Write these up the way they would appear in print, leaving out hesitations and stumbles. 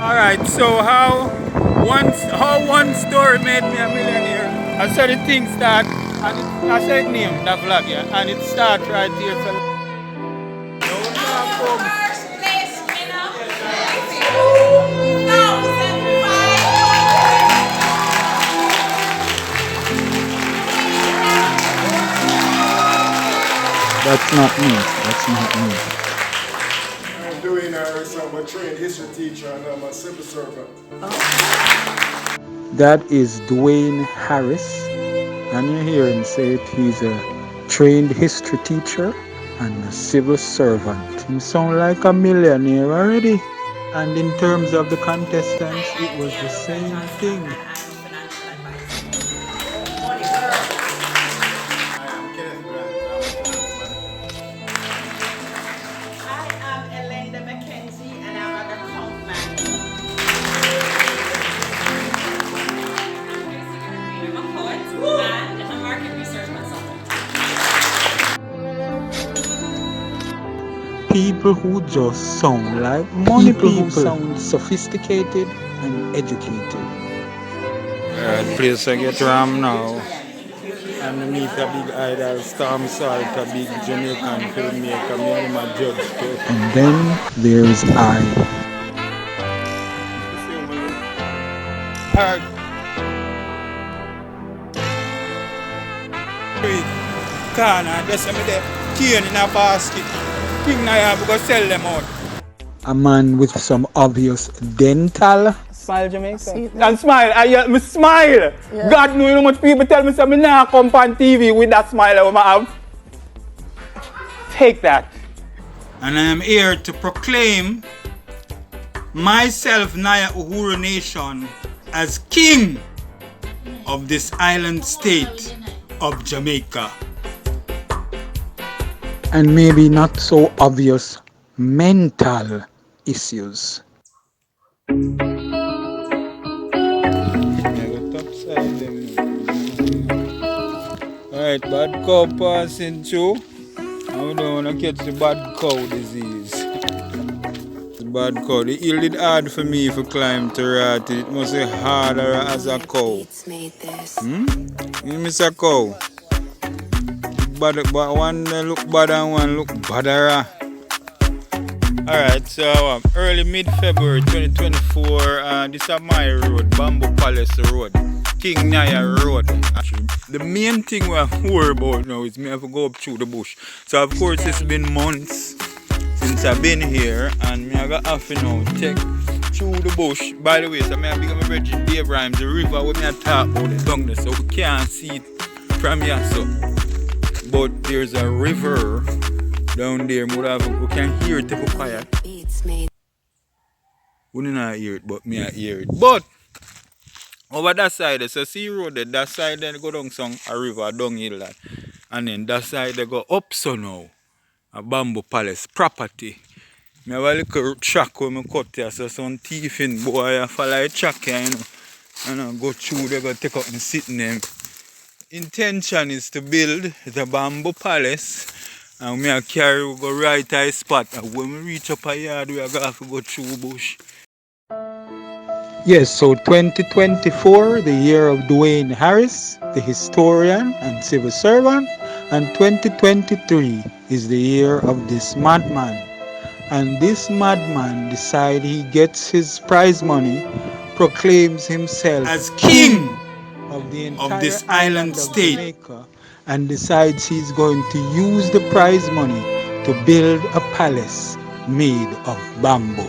Alright, so how one story made me a millionaire. I saw the thing start, and I said name, that vlog, yeah, and it start right here. So First place winner, 2,500. that's not me. That's not me. I'm doing I'm a trained history teacher and I'm a civil servant. That is Dwayne Harris, and you hear him say it. He's a trained history teacher and a civil servant. He sound like a millionaire already. And in terms of the contestants, it was the same thing. People who just sound like money people who sound sophisticated and educated. Alright, place I get ram now. And I meet a big idol, Storm Salt, a big Jamaican filmmaker, me and my judge too. And then there's I. Alright. Corner, there's some of the cane in a basket. King Nyah Building sell them out. A man with some obvious dental. Smile, Jamaica. And smile. Me smile. Yeah. God knows how much people tell me that I nah come on TV with that smile I have. Take that. And I am here to proclaim myself, Nyah Uhuru Nation, as king of this island state of Jamaica. And maybe not so obvious mental issues. Alright, bad cow passing through. And we don't want to catch the bad cow disease. The bad cow. The hill did hard for me to climb to rat. It must be harder as a cow. You miss a cow? But one look bad and one look badder. Alright, so early mid-February 2024, this is my road, Bamboo Palace Road, King Nyah Road. The main thing we're worried about now is me have to go up through the bush. So of course it's been months since I've been here, and me have to now take through the bush. By the way, so I have become a virgin Dave Rhymes, the river where I talk about the down there, so we can't see it from here. So. But there's a river down there. We can hear it if it's quiet. We don't hear it, but me I hear it. But over that side, so see road there, that side then go down some a river, down hill that. And then that side they go up so now. A Bamboo Palace property. Me have a little track where I cut here, so some thief in boy I follow a track here, you know. And I go through, they go take up and sit in them. Intention is to build the Bamboo Palace, and we carry we go right to a spot, and when we reach up a yard we are going to have to go through bush. Yes, so 2024, the year of Dwayne Harris, the historian and civil servant, and 2023 is the year of this madman. And this madman decides he gets his prize money, proclaims himself as king of this island state, Jamaica, and decides he's going to use the prize money to build a palace made of bamboo.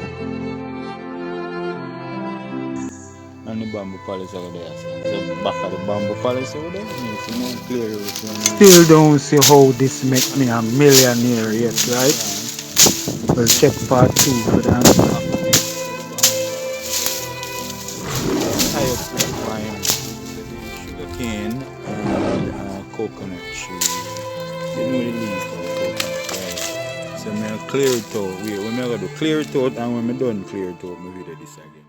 And the Bamboo Palace over there, so the back of the Bamboo Palace over there, it's more clear. Still don't see how this make me a millionaire yet, right? We'll check part 2 for the answer. Sugarcane and coconut tree. You know the leaf of coconut, right? So I clear it out. Wait, when I do clear it out, and when I done clear it out, I video this again.